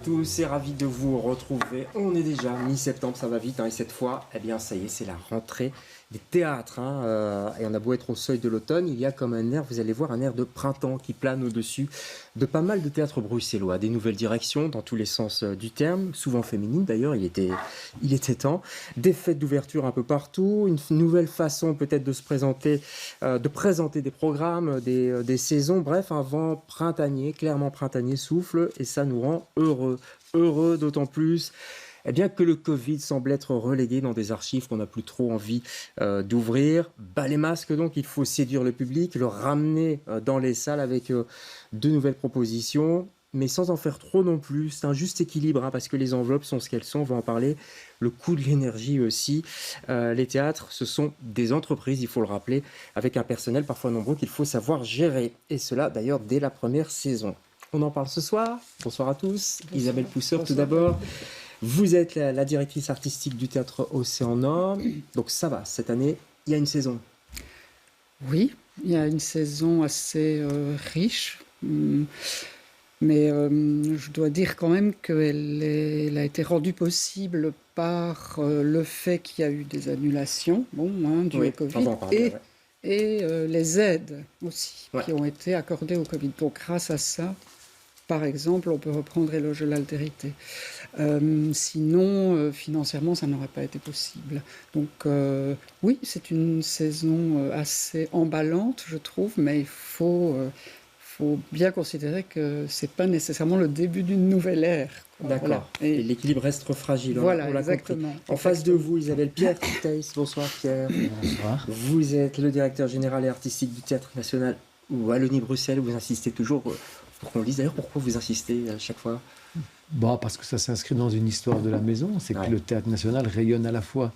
tous et ravi de vous retrouver. On est déjà mi-septembre, ça va vite, et cette fois, eh bien, ça y est, c'est la rentrée des théâtres. Et on a beau être au seuil de l'automne, il y a comme un air, vous allez voir, un air de printemps qui plane au-dessus de pas mal de théâtres bruxellois. Des nouvelles directions dans tous les sens du terme, souvent féminines d'ailleurs, il était temps. Des fêtes d'ouverture un peu partout, une nouvelle façon peut-être de se présenter, de présenter des programmes, des saisons. Bref, un vent printanier, clairement printanier souffle et ça nous rend heureux. Heureux d'autant plus que le Covid semble être relégué dans des archives qu'on n'a plus trop envie d'ouvrir. Bas les masques donc, il faut séduire le public, le ramener dans les salles avec de nouvelles propositions, mais sans en faire trop non plus. C'est un juste équilibre, parce que les enveloppes sont ce qu'elles sont, on va en parler. Le coût de l'énergie aussi. Les théâtres, ce sont des entreprises, il faut le rappeler, avec un personnel parfois nombreux qu'il faut savoir gérer. Et cela d'ailleurs dès la première saison. On en parle ce soir. Bonsoir à tous. Bonsoir. Isabelle Pousseur, tout d'abord. Vous êtes la directrice artistique du Théâtre Océan Nord. Donc ça va, cette année, il y a une saison. Oui, il y a une saison assez riche. Mais je dois dire quand même qu'elle a été rendue possible par le fait qu'il y a eu des annulations dues au Covid et les aides aussi qui ont été accordées au Covid. Donc grâce à ça, par exemple, on peut reprendre Éloge de l'altérité. Sinon, financièrement, ça n'aurait pas été possible. Donc oui, c'est une saison assez emballante, je trouve, mais il faut bien considérer que ce n'est pas nécessairement le début d'une nouvelle ère. D'accord. Voilà. Et l'équilibre reste fragile. Voilà, exactement. En face de vous, Isabelle, Pierre Teiss. Bonsoir Pierre. Bonsoir. Vous êtes le directeur général et artistique du Théâtre National Wallonie-Bruxelles. Vous insistez toujours pour qu'on le dise. D'ailleurs, pourquoi vous insistez à chaque fois ? Parce que ça s'inscrit dans une histoire de la maison. C'est que le Théâtre National rayonne à la fois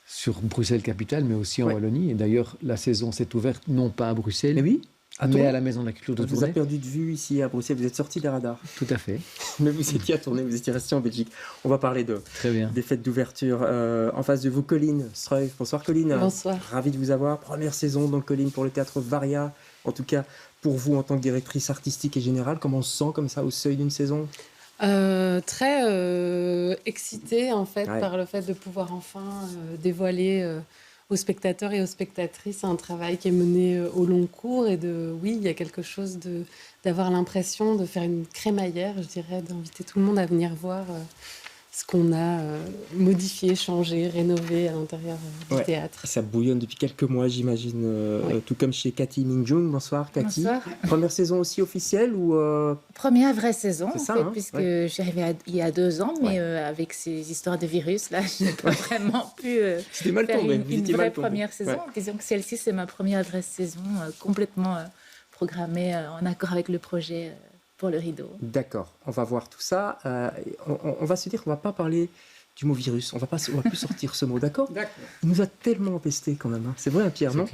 sur Bruxelles-Capitale, mais aussi en Wallonie. Et d'ailleurs, la saison s'est ouverte non pas à Bruxelles, mais à la Maison de la Culture de Tournai. Vous avez perdu de vue ici à Bruxelles, vous êtes sorti des radars. Tout à fait. Mais vous étiez à Tournai, vous étiez resté en Belgique. On va parler des fêtes d'ouverture. En face de vous, Colline Struyf. Bonsoir Colline. Bonsoir. Ravi de vous avoir. Première saison donc Colline pour le Théâtre Varia. En tout cas, pour vous en tant que directrice artistique et générale, comment on se sent comme ça au seuil d'une saison ? Très excitée en fait par le fait de pouvoir enfin dévoiler aux spectateurs et aux spectatrices un travail qui est mené au long cours et il y a quelque chose d'avoir l'impression de faire une crémaillère, je dirais, d'inviter tout le monde à venir voir ce qu'on a modifié, changé, rénové à l'intérieur du théâtre. Ça bouillonne depuis quelques mois, j'imagine, tout comme chez Cathy Minjung. Bonsoir Cathy. Bonsoir. Première saison aussi officielle ou Première vraie saison, puisque je suis arrivée il y a 2 ans, mais avec ces histoires de virus, là, je n'ai pas vraiment pu C'était mal faire tombé. une vraie première saison. Disons que celle-ci, c'est ma première vraie saison, complètement programmée en accord avec le projet pour le rideau. D'accord, on va voir tout ça. On va se dire qu'on ne va pas parler du mot virus. On va plus sortir ce mot, d'accord ? Il nous a tellement empesté quand même. C'est vrai, Pierre, non ?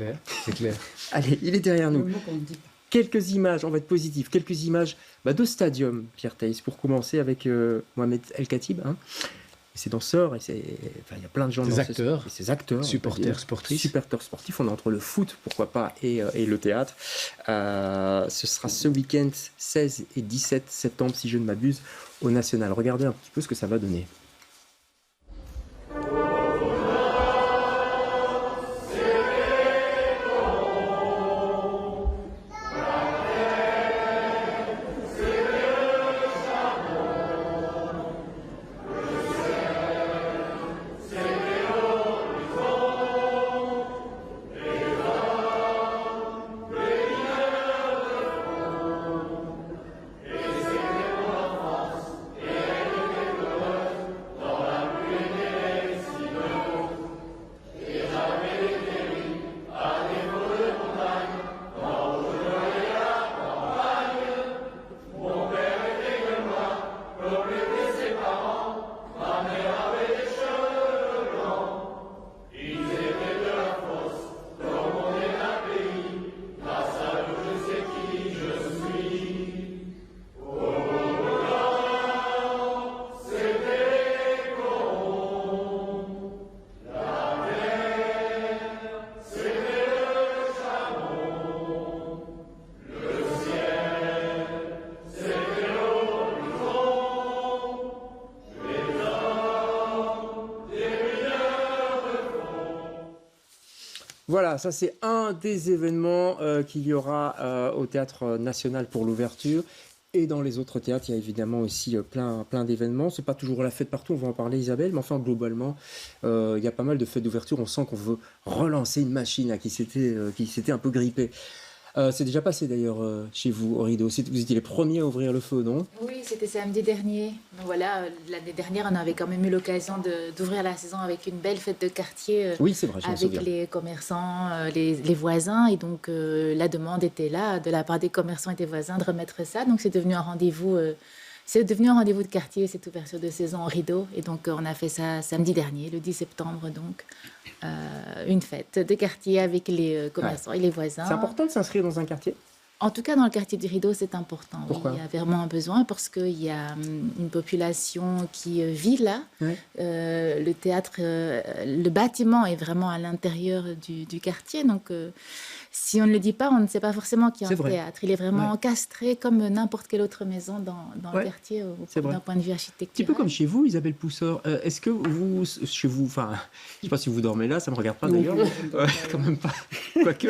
C'est clair. Allez, il est derrière nous. Le mot qu'on ne dit pas. Quelques images, on va être positif, quelques images de stadium, Pierre Teiss, pour commencer avec Mohamed El Khatib. Ses danseurs, il y a plein de gens ses acteurs, supporters sportifs. On est entre le foot, pourquoi pas, et le théâtre. Ce sera ce week-end 16 et 17 septembre, si je ne m'abuse, au National. Regardez un petit peu ce que ça va donner. Voilà, ça c'est un des événements qu'il y aura au Théâtre National pour l'ouverture. Et dans les autres théâtres, il y a évidemment aussi plein d'événements. C'est pas toujours la fête partout, on va en parler Isabelle, mais enfin globalement, il y a pas mal de fêtes d'ouverture. On sent qu'on veut relancer une machine qui s'était un peu grippée. C'est déjà passé d'ailleurs chez vous au Rideau. Vous étiez les premiers à ouvrir le feu, non? Oui, c'était samedi dernier. Donc voilà, l'année dernière, on avait quand même eu l'occasion d'ouvrir la saison avec une belle fête de quartier. Oui, c'est vrai, je me souviens. Avec les commerçants, les voisins. Et donc la demande était là de la part des commerçants et des voisins de remettre ça. Donc c'est devenu un rendez-vous. C'est devenu un rendez-vous de quartier, cette ouverture de saison au Rideau. Et donc, on a fait ça samedi dernier, le 10 septembre, donc. Une fête de quartier avec les commerçants et les voisins. C'est important de s'inscrire dans un quartier? En tout cas, dans le quartier du Rideau, c'est important. Pourquoi? Oui, il y a vraiment un besoin parce qu'il y a une population qui vit là. Ouais. Le théâtre, le bâtiment est vraiment à l'intérieur du quartier. Donc, si on ne le dit pas, on ne sait pas forcément qu'il y a un théâtre. Il est vraiment encastré comme n'importe quelle autre maison dans le quartier d'un point de vue architectural. Un petit peu comme chez vous, Isabelle Poussor. Est-ce que vous, chez vous, enfin, je ne sais pas si vous dormez là, ça ne me regarde pas d'ailleurs. Quand même pas. Quoique.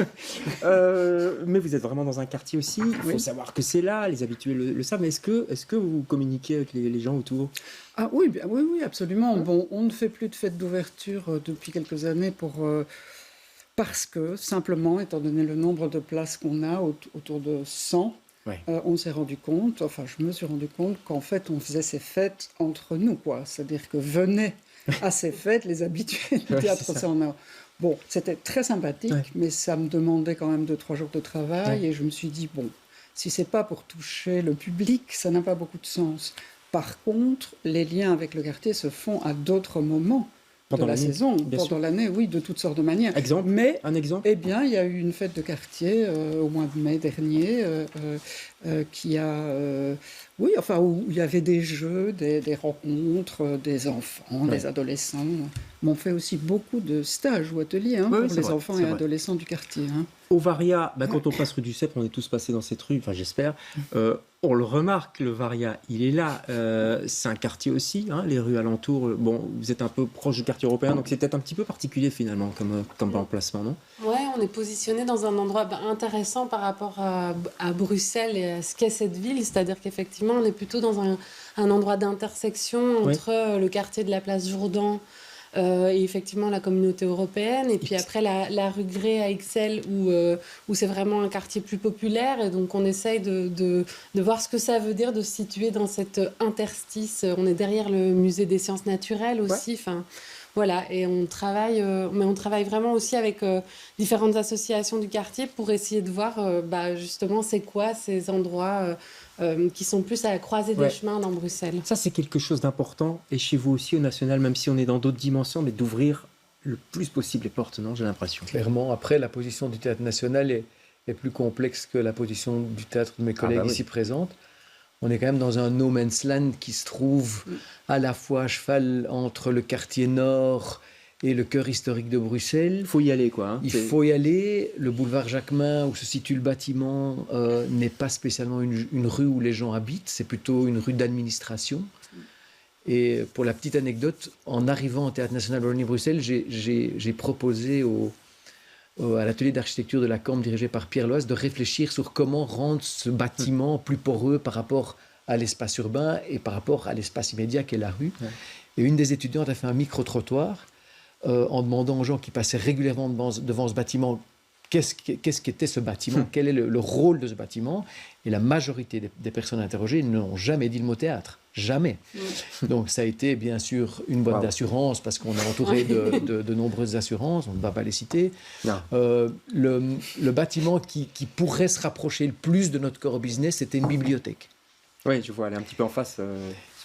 Mais vous êtes vraiment dans un quartier aussi. Il faut savoir que c'est là, les habitués le savent. Mais est-ce que vous communiquez avec les gens autour? Ah oui, oui, absolument. Bon, on ne fait plus de fête d'ouverture depuis quelques années parce que, simplement, étant donné le nombre de places qu'on a, autour de 100, on s'est rendu compte, enfin, je me suis rendu compte qu'en fait, on faisait ces fêtes entre nous, quoi. C'est-à-dire que venaient à ces fêtes les habitués du théâtre. Bon, c'était très sympathique, mais ça me demandait quand même 2-3 jours de travail, et je me suis dit, bon, si c'est pas pour toucher le public, ça n'a pas beaucoup de sens. Par contre, les liens avec le quartier se font à d'autres moments de la saison, pendant l'année, oui, de toutes sortes de manières. Un exemple? Eh bien, il y a eu une fête de quartier au mois de mai dernier qui a... oui, enfin, où il y avait des jeux, des rencontres, des enfants, des adolescents. Mais on fait aussi beaucoup de stages ou ateliers pour les enfants et adolescents du quartier. Au Varia, quand on passe rue du Cèpe, on est tous passés dans cette rue, enfin j'espère, on le remarque, le Varia, il est là. C'est un quartier aussi, les rues alentours. Bon, vous êtes un peu proche du quartier européen, donc c'est peut-être un petit peu particulier finalement comme emplacement, non? Ouais, on est positionné dans un endroit intéressant par rapport à Bruxelles et à ce qu'est cette ville. C'est-à-dire qu'effectivement, on est plutôt dans un endroit d'intersection entre le quartier de la place Jourdan et effectivement la communauté européenne. Et puis après, la rue Grès à Ixelles où c'est vraiment un quartier plus populaire. Et donc, on essaye de voir ce que ça veut dire de se situer dans cet interstice. On est derrière le musée des sciences naturelles aussi. Enfin, voilà, et on travaille vraiment aussi avec différentes associations du quartier pour essayer de voir justement c'est quoi ces endroits qui sont plus à la croisée des chemins dans Bruxelles. Ça, c'est quelque chose d'important, et chez vous aussi au National, même si on est dans d'autres dimensions, mais d'ouvrir le plus possible les portes, non? J'ai l'impression. Clairement, après, la position du Théâtre National est plus complexe que la position du théâtre de mes collègues ici présentes. On est quand même dans un no man's land qui se trouve à la fois à cheval entre le quartier nord et le cœur historique de Bruxelles. Il faut y aller, quoi. Il faut y aller. Le boulevard Jacquemin, où se situe le bâtiment, n'est pas spécialement une rue où les gens habitent, c'est plutôt une rue d'administration. Et pour la petite anecdote, en arrivant au Théâtre National Wallonie-Bruxelles, j'ai proposé à l'atelier d'architecture de la Cambre dirigé par Pierre Loise de réfléchir sur comment rendre ce bâtiment plus poreux par rapport à l'espace urbain et par rapport à l'espace immédiat qu'est la rue. Et une des étudiantes a fait un micro-trottoir en demandant aux gens qui passaient régulièrement devant ce bâtiment qu'est-ce qu'était ce bâtiment, quel est le rôle de ce bâtiment. Et la majorité des personnes interrogées n'ont jamais dit le mot théâtre. Jamais. Donc ça a été bien sûr une boîte d'assurance parce qu'on est entouré de nombreuses assurances, on ne va pas les citer. Le bâtiment qui pourrait se rapprocher le plus de notre core business, c'était une bibliothèque. Oui, je vois, elle est un petit peu en face.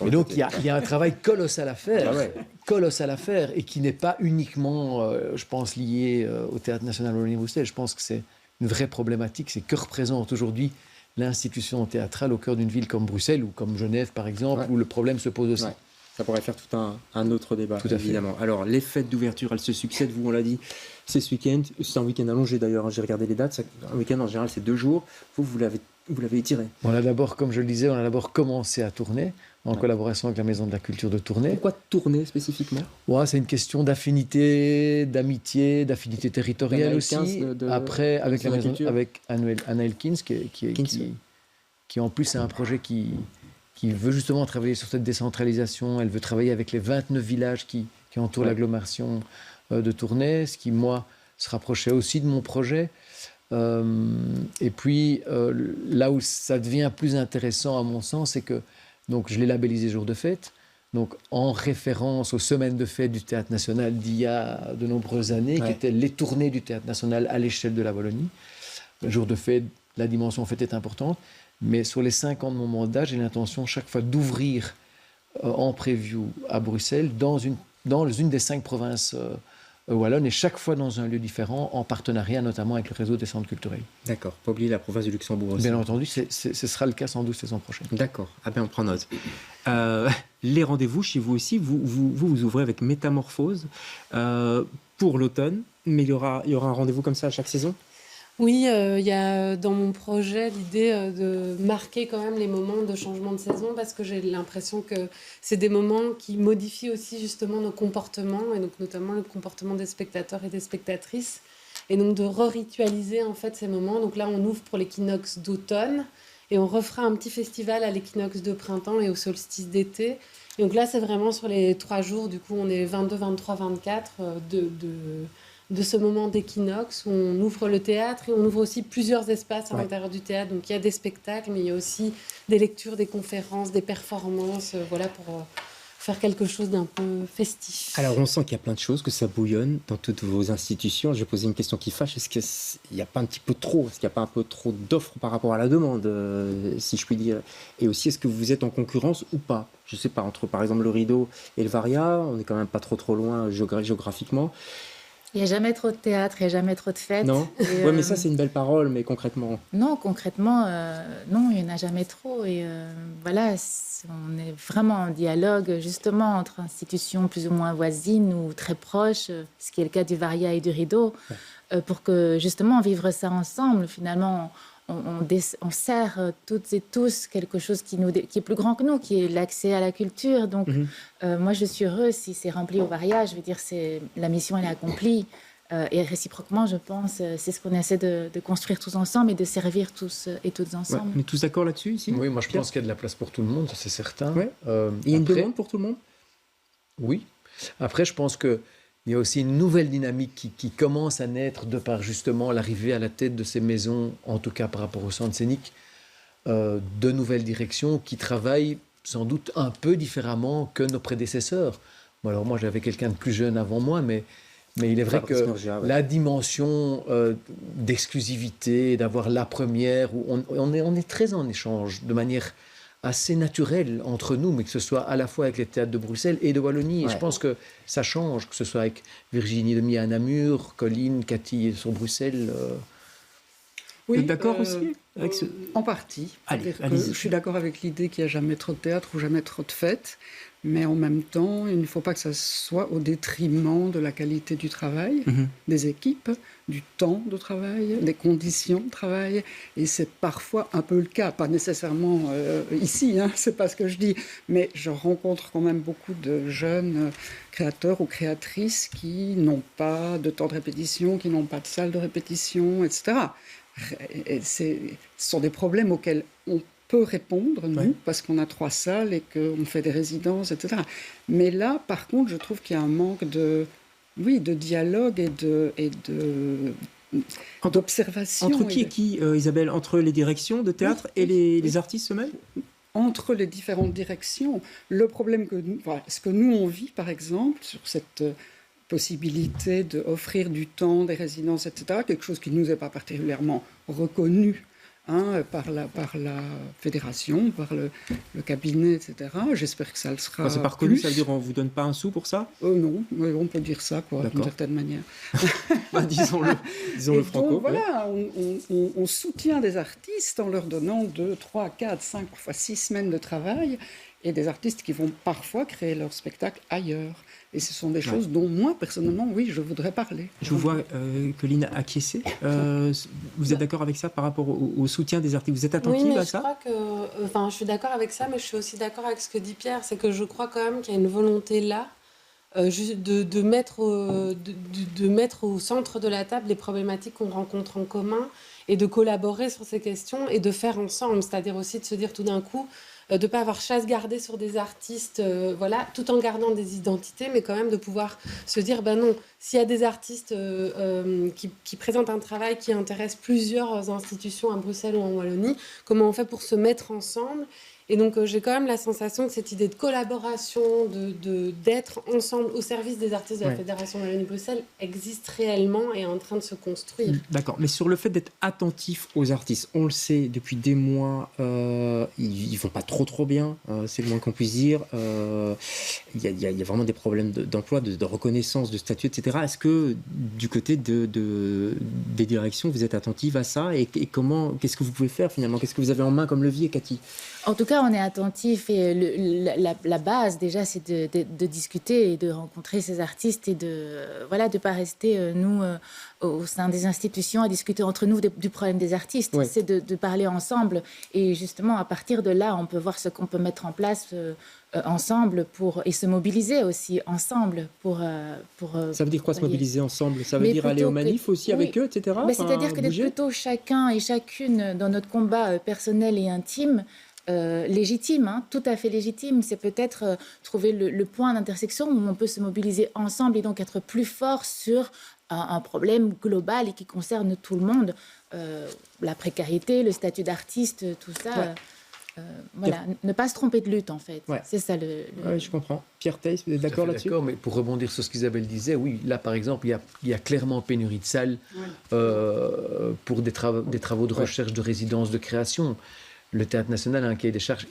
Et donc il y a un travail colossal à faire, et qui n'est pas uniquement, je pense, lié au Théâtre National Wallonie-Bruxelles. Je pense que c'est une vraie problématique, c'est que représente aujourd'hui l'institution théâtrale au cœur d'une ville comme Bruxelles ou comme Genève, par exemple, où le problème se pose aussi. Ça pourrait faire tout un autre débat, évidemment. Alors, les fêtes d'ouverture, elles se succèdent, vous, on l'a dit, c'est ce week-end. C'est un week-end allongé, d'ailleurs, j'ai regardé les dates. Un week-end, en général, c'est 2 jours. Vous l'avez étiré. On a d'abord, comme je le disais, commencé à tourner. en collaboration avec la Maison de la Culture de Tournai. Pourquoi Tournai spécifiquement? C'est une question d'affinité, d'amitié, d'affinité territoriale aussi. Après, avec la maison, avec Anna Elkins, qui en plus a un projet qui veut justement travailler sur cette décentralisation. Elle veut travailler avec les 29 villages qui entourent l'agglomération de Tournai, ce qui, moi, se rapprochait aussi de mon projet. Et puis, là où ça devient plus intéressant, à mon sens, c'est que donc, je l'ai labellisé jour de fête, donc en référence aux semaines de fête du Théâtre National d'il y a de nombreuses années, qui étaient les tournées du Théâtre National à l'échelle de la Wallonie. Le jour de fête, la dimension fête est importante, mais sur les 5 ans de mon mandat, j'ai l'intention chaque fois d'ouvrir en preview à Bruxelles, dans une des 5 provinces wallonne, et chaque fois dans un lieu différent, en partenariat notamment avec le réseau des centres culturels. D'accord, pas oublier la province du Luxembourg aussi. Bien entendu, ce sera le cas sans doute saison prochaine. D'accord, on prend note. Les rendez-vous chez vous aussi, vous ouvrez avec Métamorphose pour l'automne, mais il y aura un rendez-vous comme ça à chaque saison? Oui, il y a dans mon projet l'idée de marquer quand même les moments de changement de saison, parce que j'ai l'impression que c'est des moments qui modifient aussi justement nos comportements, et donc notamment le comportement des spectateurs et des spectatrices, et donc de re-ritualiser en fait ces moments. Donc là, on ouvre pour l'équinoxe d'automne, et on refera un petit festival à l'équinoxe de printemps et au solstice d'été. Et donc là, c'est vraiment sur les 3 jours, du coup on est 22, 23, 24 de ce moment d'équinoxe où on ouvre le théâtre, et on ouvre aussi plusieurs espaces à l'intérieur du théâtre. Donc il y a des spectacles, mais il y a aussi des lectures, des conférences, des performances, pour faire quelque chose d'un peu festif. Alors on sent qu'il y a plein de choses, que ça bouillonne dans toutes vos institutions. Je vais poser une question qui fâche, est-ce qu'il n'y a pas un petit peu trop, est-ce qu'il n'y a pas un peu trop d'offres par rapport à la demande, si je puis dire? Et aussi, est-ce que vous êtes en concurrence ou pas? Je ne sais pas, entre par exemple le Rideau et le Varia, on n'est quand même pas trop loin géographiquement. Il n'y a jamais trop de théâtre, il n'y a jamais trop de fêtes. Non, mais ça c'est une belle parole, mais concrètement... Non, concrètement, non, il n'y en a jamais trop. Et voilà, on est vraiment en dialogue, justement, entre institutions plus ou moins voisines ou très proches, ce qui est le cas du Varia et du Rideau, pour que, justement, vivre ça ensemble, finalement... On sert toutes et tous quelque chose qui est plus grand que nous, qui est l'accès à la culture. Donc, moi, je suis heureuse si c'est rempli au Varia. Je veux dire, la mission, elle est accomplie. Et réciproquement, je pense, c'est ce qu'on essaie de construire tous ensemble et de servir tous et toutes ensemble. On est tous d'accord là-dessus, ici? Oui, moi, je pense qu'il y a de la place pour tout le monde, c'est certain. Il y a une demande pour tout le monde? Oui. Après, je pense que il y a aussi une nouvelle dynamique qui commence à naître de par justement l'arrivée à la tête de ces maisons, en tout cas par rapport au centre scénique, de nouvelles directions qui travaillent sans doute un peu différemment que nos prédécesseurs. Bon, alors moi j'avais quelqu'un de plus jeune avant moi, mais il est vrai que la dimension d'exclusivité, d'avoir la première, où on est très en échange de manière assez naturel entre nous, mais que ce soit à la fois avec les théâtres de Bruxelles et de Wallonie. Et je pense que ça change, que ce soit avec Virginie Demy à Namur, Colline, Cathy sur Bruxelles. Oui, vous êtes d'accord aussi avec ce... En partie. Allez, je suis d'accord avec l'idée qu'il n'y a jamais trop de théâtre ou jamais trop de fêtes, mais en même temps, il ne faut pas que ça soit au détriment de la qualité du travail, des équipes, du temps de travail, des conditions de travail. Et c'est parfois un peu le cas, pas nécessairement ici, c'est pas ce que je dis, mais je rencontre quand même beaucoup de jeunes créateurs ou créatrices qui n'ont pas de temps de répétition, qui n'ont pas de salle de répétition, etc. Et ce sont des problèmes auxquels on peut répondre, nous, parce qu'on a 3 salles et qu'on fait des résidences, etc. Mais là, par contre, je trouve qu'il y a un manque de dialogue et d'observation. Entre qui et qui, Isabelle? Entre les directions de théâtre et les artistes eux-mêmes? Entre les différentes directions. Le problème ce que nous, on vit, par exemple, sur cette possibilité d'offrir du temps, des résidences, etc., quelque chose qui ne nous est pas particulièrement reconnu par la fédération, par le cabinet, etc. J'espère que ça le sera. C'est pas reconnu, ça veut dire qu'on ne vous donne pas un sou pour ça? Non, mais on peut dire ça, d'une certaine manière. Disons-le franco. Donc, voilà, on soutient des artistes en leur donnant 2, 3, 4, 5, parfois 6 semaines de travail. et des artistes qui vont parfois créer leur spectacle ailleurs. Et ce sont des choses dont moi, personnellement, oui, je voudrais parler. Je vous vois, Colline, acquiescer. Vous êtes d'accord avec ça par rapport au soutien des artistes? Vous êtes attentive à ça? Je suis d'accord avec ça, mais je suis aussi d'accord avec ce que dit Pierre. C'est que je crois quand même qu'il y a une volonté là de mettre au centre de la table les problématiques qu'on rencontre en commun et de collaborer sur ces questions et de faire ensemble. C'est-à-dire aussi de se dire tout d'un coup, de ne pas avoir chasse gardée sur des artistes, tout en gardant des identités, mais quand même de pouvoir se dire, non, s'il y a des artistes qui présentent un travail qui intéresse plusieurs institutions à Bruxelles ou en Wallonie, comment on fait pour se mettre ensemble? Et donc, j'ai quand même la sensation que cette idée de collaboration, d'être ensemble au service des artistes de la Fédération Wallonie-Bruxelles existe réellement et est en train de se construire. D'accord, mais sur le fait d'être attentif aux artistes, on le sait, depuis des mois, ils vont pas trop bien, c'est le moins qu'on puisse dire. Il y a vraiment des problèmes d'emploi, de reconnaissance, de statut, etc. Est-ce que, du côté des directions, vous êtes attentive à ça et qu'est-ce que vous pouvez faire finalement? Qu'est-ce que vous avez en main comme levier, Cathy? En tout cas, on est attentif et la base déjà, c'est de discuter et de rencontrer ces artistes et de pas rester nous au sein des institutions à discuter entre nous du problème des artistes. Oui. C'est de parler ensemble et justement à partir de là, on peut voir ce qu'on peut mettre en place ensemble et se mobiliser aussi ensemble pour ça veut dire quoi se mobiliser ensemble? Ça veut dire aller aux manifs aussi avec eux, etc. C'est-à-dire que d'être plutôt chacun et chacune dans notre combat personnel et intime. Légitime, tout à fait légitime. C'est peut-être trouver le point d'intersection où on peut se mobiliser ensemble et donc être plus fort sur un problème global et qui concerne tout le monde. La précarité, le statut d'artiste, tout ça. Ne pas se tromper de lutte, en fait. Ouais. C'est ça Oui, je comprends. Pierre Theiss, vous êtes d'accord là-dessus? D'accord, mais pour rebondir sur ce qu'Isabelle disait, oui, là, par exemple, il y a clairement pénurie de salles pour des travaux de recherche, de résidence, de création. Le Théâtre National a un cahier des charges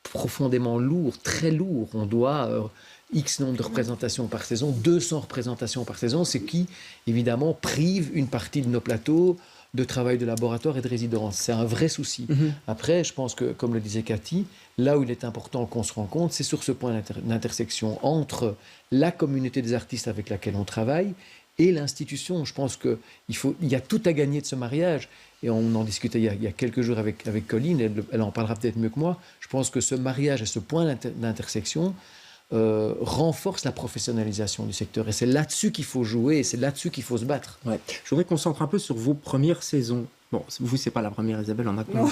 profondément lourd, très lourd. On doit X nombre de représentations par saison, 200 représentations par saison, ce qui, évidemment, prive une partie de nos plateaux de travail de laboratoire et de résidence. C'est un vrai souci. Après, je pense que, comme le disait Cathy, là où il est important qu'on se rencontre, c'est sur ce point d'intersection entre la communauté des artistes avec laquelle on travaille et l'institution. Je pense qu'il y a tout à gagner de ce mariage. Et on en discutait il y a quelques jours avec Colline, elle en parlera peut-être mieux que moi. Je pense que ce mariage et ce point d'intersection renforce la professionnalisation du secteur. Et c'est là-dessus qu'il faut jouer, et c'est là-dessus qu'il faut se battre. Ouais. Je voudrais qu'on se concentre un peu sur vos premières saisons. Bon, vous, c'est pas la première, Isabelle, on a compris.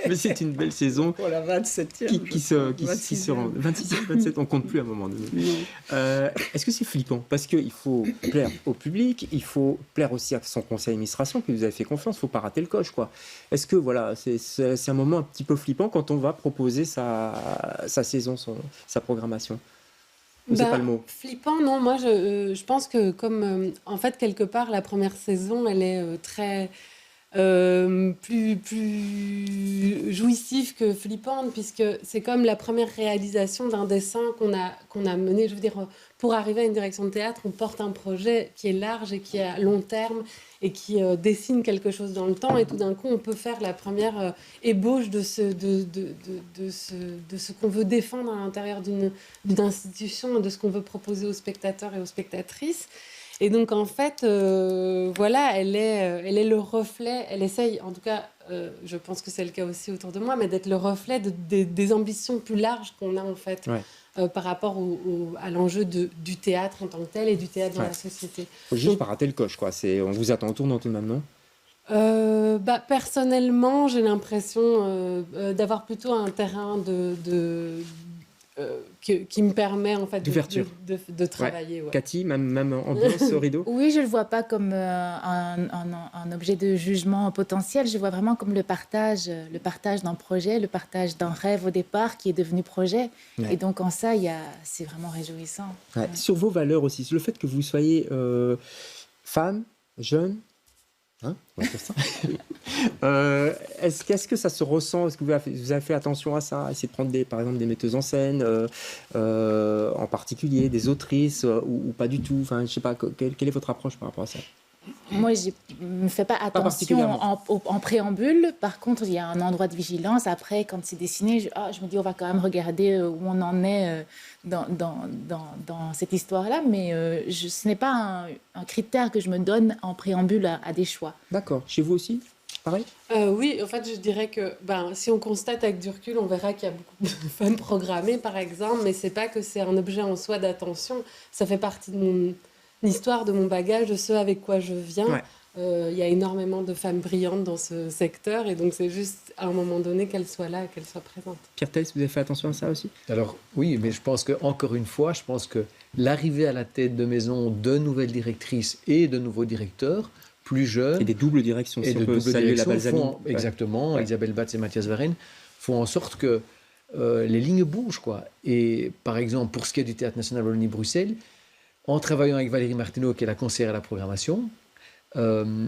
Mais c'est une belle saison. Pour la 27e. Qui se rend. 26e, 27, on compte plus à un moment donné. Est-ce que c'est flippant? Parce qu'il faut plaire au public, il faut plaire aussi à son conseil d'administration, qui vous avez fait confiance, il ne faut pas rater le coche, quoi. Est-ce que, voilà, c'est un moment un petit peu flippant quand on va proposer sa saison, sa programmation? C'est pas le mot. Flippant, non. Moi, je pense que comme, en fait, quelque part, la première saison, elle est très plus jouissive que flippante, puisque c'est comme la première réalisation d'un dessin qu'on a mené. Je veux dire, pour arriver à une direction de théâtre, on porte un projet qui est large et qui est à long terme et qui dessine quelque chose dans le temps, et tout d'un coup, on peut faire la première ébauche de ce qu'on veut défendre à l'intérieur d'une institution, de ce qu'on veut proposer aux spectateurs et aux spectatrices. Et donc, en fait, voilà, elle est le reflet, elle essaye, en tout cas, je pense que c'est le cas aussi autour de moi, mais d'être le reflet des ambitions plus larges qu'on a, en fait, par rapport à l'enjeu du théâtre en tant que tel et du théâtre dans la société. Faut juste pas rater le coche, quoi. On vous attend au tournant tout de même, non? Personnellement, j'ai l'impression d'avoir plutôt un terrain qui me permet en fait de travailler. Ouais. Cathy, même ambiance au rideau? Oui, je ne le vois pas comme un objet de jugement potentiel, je le vois vraiment comme le partage d'un projet, le partage d'un rêve au départ qui est devenu projet. Ouais. Et donc en ça, c'est vraiment réjouissant. Ouais. Ouais. Sur vos valeurs aussi, le fait que vous soyez femme, jeune, on va dire ça. Est-ce que ça se ressent? Est-ce que vous avez fait attention à ça? Essayer de prendre par exemple des metteuses en scène, en particulier des autrices, ou pas du tout? Enfin, je sais pas, quelle est votre approche par rapport à ça? moi, je ne fais pas attention en préambule. Par contre, il y a un endroit de vigilance. Après, quand c'est dessiné, je me dis, on va quand même regarder où on en est dans cette histoire-là. Mais ce n'est pas un critère que je me donne en préambule à des choix. D'accord. Chez vous aussi, pareil? Oui, en fait, je dirais que si on constate avec du recul, on verra qu'il y a beaucoup de femmes programmées, par exemple, mais c'est pas que c'est un objet en soi d'attention. Ça fait partie de mon histoire, de mon bagage, de ce avec quoi je viens. Il y a énormément de femmes brillantes dans ce secteur, et donc c'est juste à un moment donné qu'elles soient là, qu'elles soient présentes. Pierre Theis, vous avez fait attention à ça aussi? Alors oui, mais je pense qu'encore une fois, je pense que l'arrivée à la tête de maison de nouvelles directrices et de nouveaux directeurs, plus jeunes... Et des doubles directions, si on peut saluer la Balsamique. Exactement, Isabelle Batz et Mathias Varenne font en sorte que les lignes bougent, quoi. Et par exemple, pour ce qui est du Théâtre National Wallonie-Bruxelles, en travaillant avec Valérie Martineau, qui est la conseillère à la programmation, on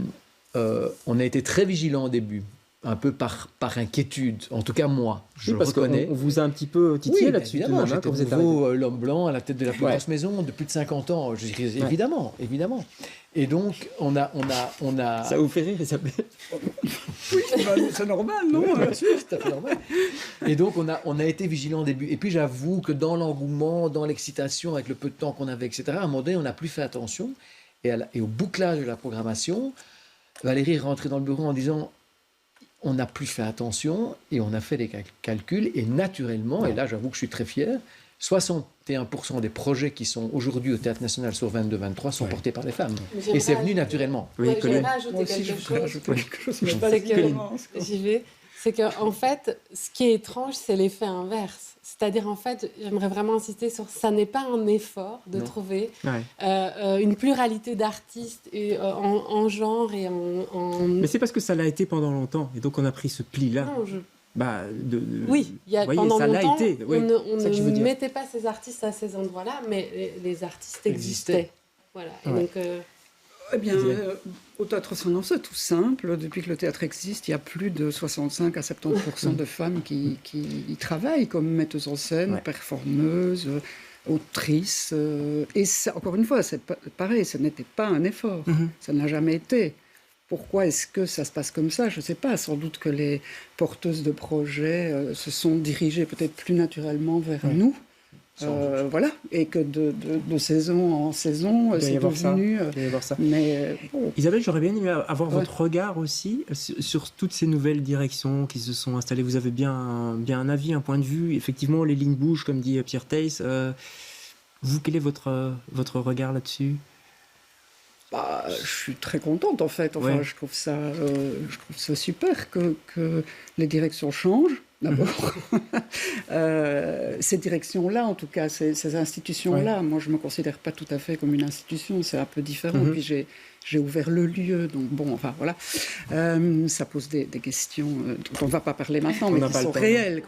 a été très vigilants au début, un peu par inquiétude, en tout cas moi, je parce reconnais. On vous a un petit peu titillé là-dessus. Évidemment, j'étais l'homme blanc à la tête de la plus grosse maison de plus de 50 ans, évidemment. Et donc, on a... Ça vous fait rire, Isabelle? Oui, c'est normal, non? Oui, bien sûr, c'est tout à fait normal. Et donc, on a été vigilants au début. Et puis, j'avoue que dans l'engouement, dans l'excitation, avec le peu de temps qu'on avait, etc., à un moment donné, on n'a plus fait attention. Et au bouclage de la programmation, Valérie est rentrée dans le bureau en disant... On n'a plus fait attention et on a fait des calculs. Et naturellement, et là, j'avoue que je suis très fier, 61% des projets qui sont aujourd'hui au Théâtre National sur 22-23 sont portés par des femmes. Et c'est venu naturellement. Oui, j'aimerais ajouter quelque chose. J'y vais. C'est qu'en fait, ce qui est étrange, c'est l'effet inverse. C'est-à-dire, en fait, j'aimerais vraiment insister sur ça n'est pas un effort de trouver une pluralité d'artistes et, en genre et en... Mais c'est parce que ça l'a été pendant longtemps. Et donc, on a pris ce pli-là. Non, Oui, pendant ça longtemps, l'a été. Oui, on ne mettait pas ces artistes à ces endroits-là, mais les artistes existaient. Voilà. Et donc... Eh bien, au Théâtre Ressonance, c'est tout simple. Depuis que le théâtre existe, il y a plus de 65 à 70% de femmes qui y travaillent comme metteuses en scène, performeuses, autrices. Et ça, encore une fois, c'est pareil, ce n'était pas un effort. Ça ne l'a jamais été. Pourquoi est-ce que ça se passe comme ça? Je ne sais pas. Sans doute que les porteuses de projets se sont dirigées peut-être plus naturellement vers nous. Voilà, et que de saison en saison, c'est devenu... Isabelle, j'aurais bien aimé avoir votre regard aussi sur toutes ces nouvelles directions qui se sont installées. Vous avez bien un avis, un point de vue. Effectivement, les lignes bougent, comme dit Pierre Theis. Vous, quel est votre regard là-dessus? Je suis très contente, en fait. Enfin, je trouve ça super que les directions changent. D'abord, ces directions-là, en tout cas, ces institutions-là, moi je ne me considère pas tout à fait comme une institution, c'est un peu différent. Puis j'ai ouvert le lieu, donc bon, enfin voilà, ça pose des questions dont on ne va pas parler maintenant, mais qui sont réelles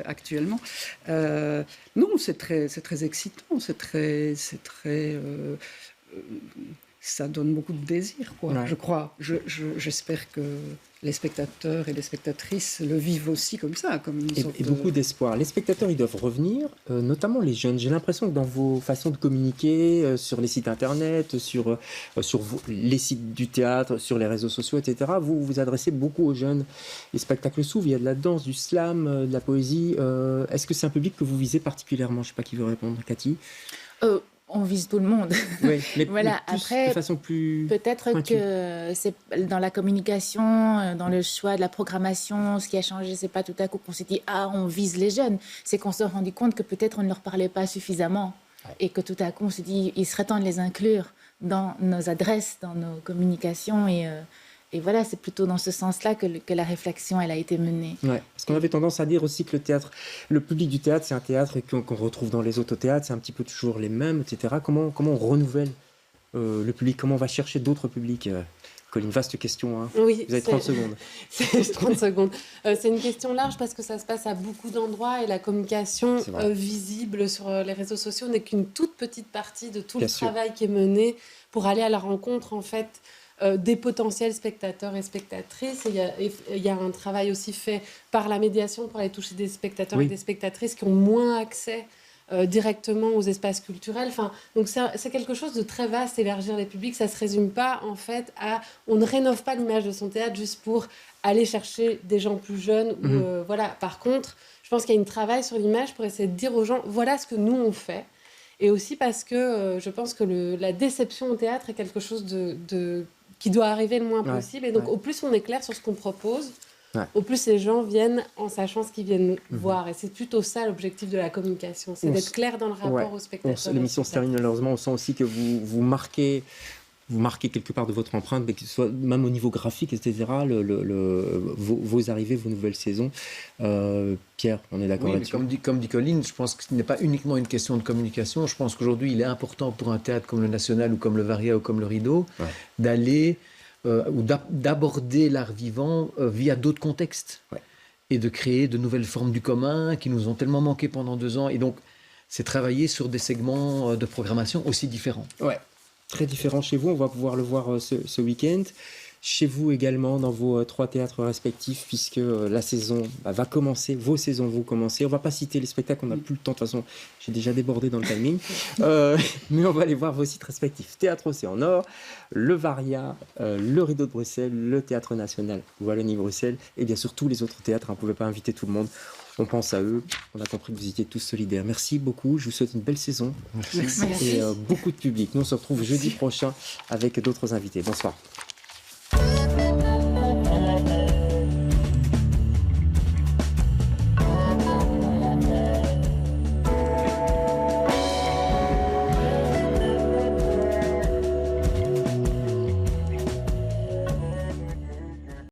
actuellement. Non, c'est très excitant, c'est très ça donne beaucoup de désir, je crois. J'espère que les spectateurs et les spectatrices le vivent aussi comme ça. Et beaucoup d'espoir. Les spectateurs, ils doivent revenir, notamment les jeunes. J'ai l'impression que dans vos façons de communiquer, sur les sites internet, sur les sites du théâtre, sur les réseaux sociaux, etc., vous vous adressez beaucoup aux jeunes. Les spectacles s'ouvrent, il y a de la danse, du slam, de la poésie. Est-ce que c'est un public que vous visez particulièrement? Je ne sais pas qui veut répondre. Cathy? On vise tout le monde. Oui, mais, voilà. mais Après, de façon plus peut-être pointue. que c'est dans la communication, dans le choix de la programmation, ce qui a changé, c'est pas tout à coup qu'on s'est dit on vise les jeunes. C'est qu'on s'est rendu compte que peut-être on ne leur parlait pas suffisamment et que tout à coup on s'est dit il serait temps de les inclure dans nos adresses, dans nos communications et voilà, c'est plutôt dans ce sens-là que la réflexion elle a été menée. Ouais, parce qu'on avait tendance à dire aussi que le public du théâtre, c'est un théâtre qu'on retrouve dans les autothéâtres, c'est un petit peu toujours les mêmes, etc. Comment on renouvelle le public? Comment on va chercher d'autres publics? Colline, vaste question. Hein. Oui, vous avez 30 secondes. 30 secondes. C'est une question large parce que ça se passe à beaucoup d'endroits et la communication visible sur les réseaux sociaux n'est qu'une toute petite partie de tout travail qui est mené pour aller à la rencontre, en fait, des potentiels spectateurs et spectatrices. Il y a un travail aussi fait par la médiation pour aller toucher des spectateurs et des spectatrices qui ont moins accès directement aux espaces culturels. Enfin, donc c'est quelque chose de très vaste, élargir les publics. Ça ne se résume pas en fait à... On ne rénove pas l'image de son théâtre juste pour aller chercher des gens plus jeunes. Voilà. Par contre, je pense qu'il y a un travail sur l'image pour essayer de dire aux gens, voilà ce que nous on fait. Et aussi parce que je pense que la déception au théâtre est quelque chose qui doit arriver le moins possible. Et donc, au plus on est clair sur ce qu'on propose, au plus les gens viennent en sachant ce qu'ils viennent voir. Et c'est plutôt ça l'objectif de la communication, c'est d'être clair dans le rapport au spectateur. L'émission se termine malheureusement, on sent aussi que vous marquez quelque part de votre empreinte, mais que ce soit même au niveau graphique, etc., vos arrivées, vos nouvelles saisons. Pierre, on est d'accord là-dessus. Comme dit Colline, je pense que ce n'est pas uniquement une question de communication. Je pense qu'aujourd'hui, il est important pour un théâtre comme le National ou comme le Varia ou comme le Rideau d'aller ou d'aborder l'art vivant via d'autres contextes et de créer de nouvelles formes du commun qui nous ont tellement manqué pendant 2 ans. Et donc, c'est travailler sur des segments de programmation aussi différents. Ouais. Très différent chez vous, on va pouvoir le voir ce week-end. Chez vous également, dans vos 3 théâtres respectifs, puisque la saison va commencer, vos saisons vont commencer. On ne va pas citer les spectacles, on n'a plus le temps, de toute façon, j'ai déjà débordé dans le timing. Mais on va aller voir vos sites respectifs. Théâtre Océan Nord, le Varia, le Rideau de Bruxelles, le Théâtre National Wallonie-Bruxelles, et bien sûr tous les autres théâtres. On ne pouvait pas inviter tout le monde. On pense à eux. On a compris que vous étiez tous solidaires. Merci beaucoup. Je vous souhaite une belle saison. Merci. Et beaucoup de public. Nous, on se retrouve jeudi prochain avec d'autres invités. Bonsoir.